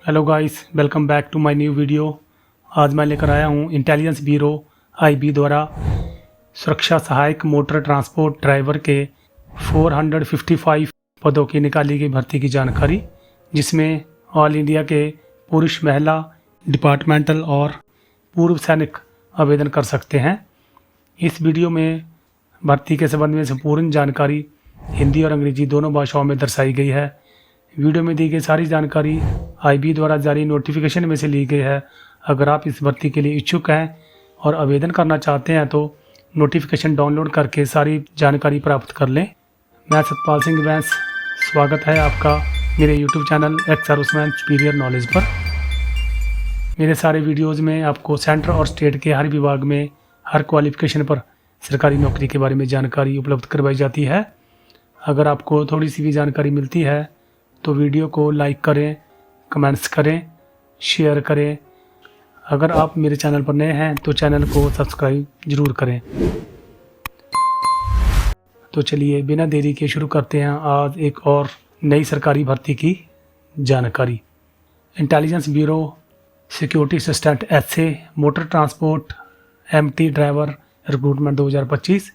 Hello guys, welcome back to my new video. आज मैं लेकर आया हूँ इंटेलिजेंस ब्यूरो आईबी द्वारा सुरक्षा सहायक मोटर ट्रांसपोर्ट ड्राइवर के 455 पदों की निकाली गई भर्ती की जानकारी, जिसमें ऑल इंडिया के पुरुष, महिला, डिपार्टमेंटल और पूर्व सैनिक आवेदन कर सकते हैं। इस वीडियो में भर्ती के संबंध में संपूर्ण जानकारी हिंदी और अंग्रेजी दोनों भाषाओं में दर्शाई गई है। वीडियो में दी गई सारी जानकारी आईबी द्वारा जारी नोटिफिकेशन में से ली गई है। अगर आप इस भर्ती के लिए इच्छुक हैं और आवेदन करना चाहते हैं तो नोटिफिकेशन डाउनलोड करके सारी जानकारी प्राप्त कर लें। मैं सतपाल सिंह बैंस, स्वागत है आपका मेरे YouTube channel ex serviceman superior knowledge पर। मेरे सारे वीडियोज़ में आपको सेंटर और स्टेट के हर विभाग में हर क्वालिफिकेशन पर सरकारी नौकरी के बारे में जानकारी उपलब्ध करवाई जाती है। अगर आपको थोड़ी सी भी जानकारी मिलती है तो वीडियो को लाइक करें, कमेंट्स करें, शेयर करें। अगर आप मेरे चैनल पर नए हैं तो चैनल को सब्सक्राइब ज़रूर करें। तो चलिए बिना देरी के शुरू करते हैं आज एक और नई सरकारी भर्ती की जानकारी। Intelligence bureau security assistant SA motor transport MT driver recruitment 2025।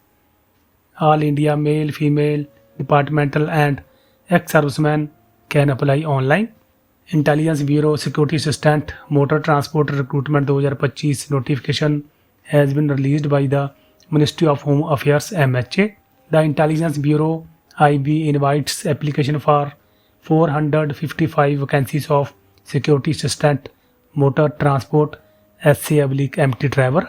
All India male, female, departmental and ex serviceman can apply online. Intelligence bureau security assistant motor transport recruitment 2025 notification has been released by the Ministry of Home Affairs MHA. The Intelligence Bureau IB invites application for 455 vacancies of security assistant motor transport SC/MT driver.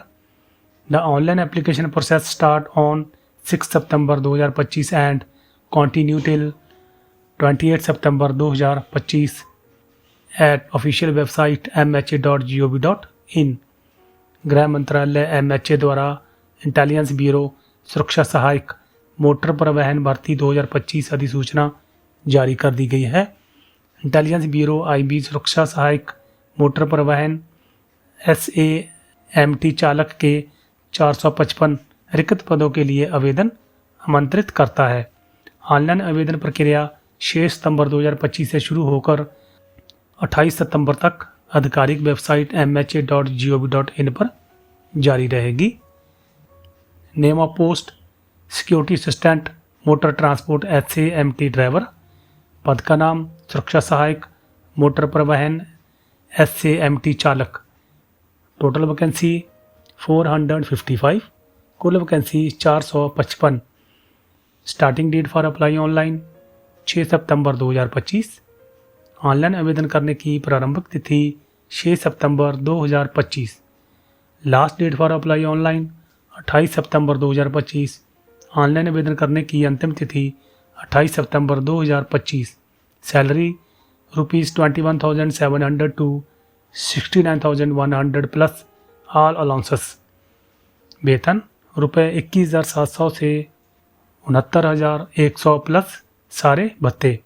The online application process start on 6 September 2025 and continue till 28 September 2025 at official website mha.gov.in। गृह मंत्रालय MHA द्वारा intelligence bureau सुरक्षा सहायक motor परिवहन भर्ती 2025 अधिसूचना जारी कर दी गई है। इंटेलिजेंस ब्यूरो आईबी सुरक्षा सहायक मोटर परिवहन SAMT चालक के 455 रिक्त पदों के लिए आवेदन आमंत्रित करता है। ऑनलाइन आवेदन प्रक्रिया 6 सितंबर 2025 से शुरू होकर 28 सितंबर तक आधिकारिक वेबसाइट mha.gov.in पर जारी रहेगी। Name of post security assistant motor transport SAMT driver. पद का नाम सुरक्षा सहायक मोटर परिवहन SAMT चालक। टोटल वैकेंसी 455, कुल vacancy 455। Starting date for apply online 6 सितंबर 2025। ऑनलाइन आवेदन करने की प्रारंभिक तिथि 6 सितंबर 2025। Last date for apply online 28 सितंबर 2025। ऑनलाइन आवेदन करने की अंतिम तिथि 28 सितंबर 2025। Salary ₹21,700 to 69,100 plus all allowances. वेतन ₹21,700 से 69,100 प्लस सारे भत्ते।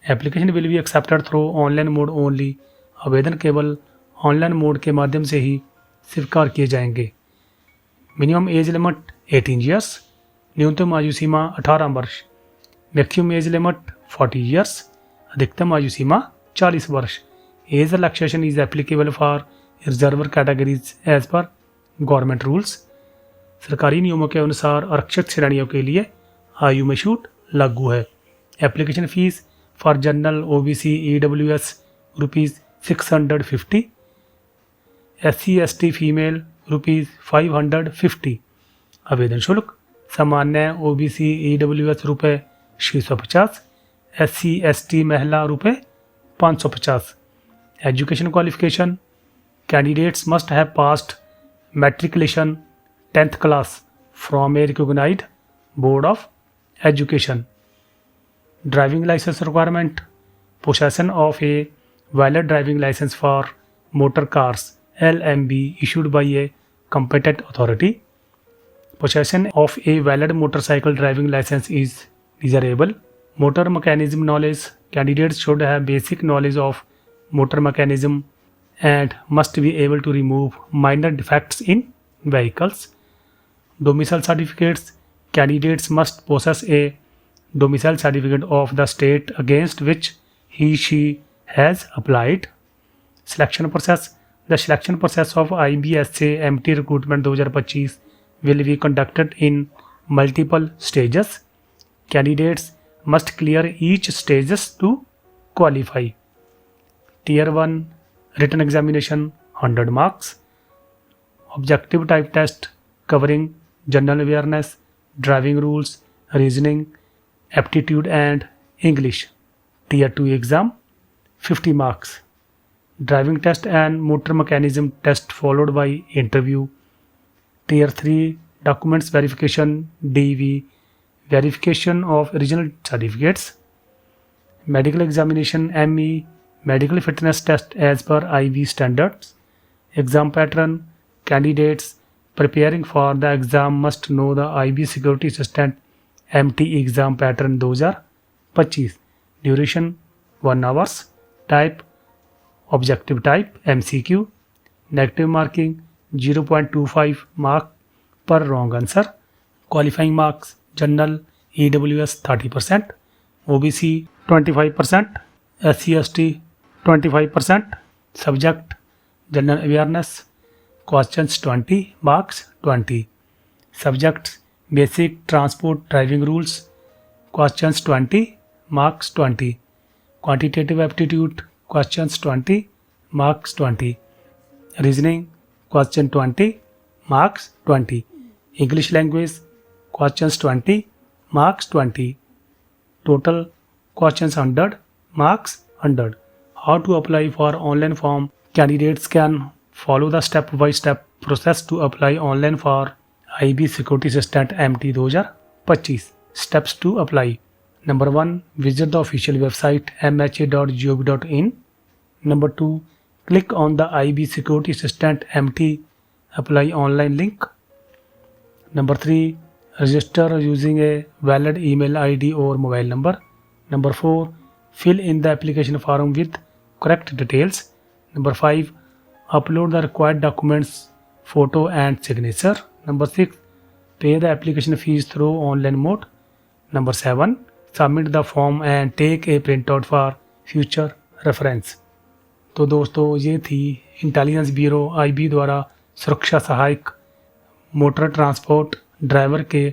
Application will be accepted through online mode only. आवेदन केवल ऑनलाइन मोड के माध्यम से ही स्वीकार किए जाएंगे। Minimum age limit 18 years. न्यूनतम आयु सीमा 18 वर्ष। Maximum age limit 40 years. अधिकतम आयु सीमा 40 वर्ष। Age relaxation is applicable for reserved categories as per government rules. सरकारी नियमों के अनुसार आरक्षित श्रेणियों के लिए आयु में छूट लागू है। Application fees for general OBC EWS ₹650। SC/ST female ₹550। आवेदन शुल्क सामान्य OBC EWS ₹650, SC/ST महिला ₹550। Education qualification candidates must have passed matriculation 10th class from a recognised board of education. Driving licence requirement possession of a valid driving licence for motor cars LMB issued by a competent authority. Possession of a valid motorcycle driving license is desirable. Motor mechanism knowledge candidates should have basic knowledge of motor mechanism and must be able to remove minor defects in vehicles. Domicile certificates candidates must possess a domicile certificate of the state against which he/she has applied. Selection process. The selection process of IBSA MT recruitment 2025 will be conducted in multiple stages. Candidates must clear each stages to qualify. Tier 1 written examination 100 marks. Objective type test covering general awareness, driving rules, reasoning, aptitude and English. Tier 2 exam 50 marks. Driving test and motor mechanism test followed by interview. Tier 3 documents verification DV, verification of original certificates. Medical examination ME, medical fitness test as per IB standards. Exam pattern. Candidates preparing for the exam must know the IB Security Assistant MT exam pattern 2025. Duration 1 hours. Type objective type MCQ. Negative marking 0.25 mark per wrong answer. Qualifying marks general EWS 30%, OBC 25%, SC/ST 25%. Subject general awareness, questions 20 marks 20. Subjects basic transport driving rules, questions 20 marks 20. Quantitative aptitude questions 20 marks 20. Reasoning question 20 marks 20. English language questions 20 marks 20. Total questions 100 marks 100. How to apply for online form? Candidates can follow the step-by-step process to apply online for IB Security Assistant MT 2025. Steps to apply. Number 1. Visit the official website mha.gov.in. Number 2. Click on the IB Security Assistant MT Apply Online link. Number 3. Register using a valid email ID or mobile number. Number 4. Fill in the application form with correct details. Number 5. Upload the required documents, photo and signature. Number 6. Pay the application fees through online mode. Number 7. Submit the form and take a printout for future reference. तो दोस्तों ये थी intelligence bureau IB द्वारा सुरक्षा सहायक motor transport driver के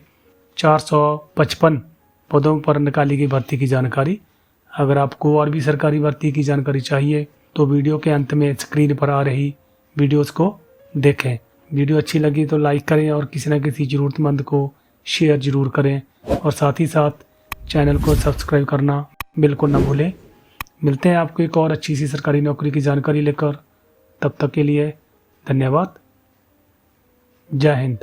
455 पदों पर निकाली गई भर्ती की जानकारी। अगर आपको और भी सरकारी भर्ती की जानकारी चाहिए तो वीडियो के अंत में स्क्रीन पर आ रही वीडियोस को देखें। वीडियो अच्छी लगी तो लाइक करें और किसी न किसी ज़रूरतमंद को शेयर ज़रूर करें और साथ ही साथ चैनल को सब्सक्राइब करना बिल्कुल ना भूलें। मिलते हैं आपको एक और अच्छी सी सरकारी नौकरी की जानकारी लेकर। तब तक के लिए धन्यवाद। जय हिंद।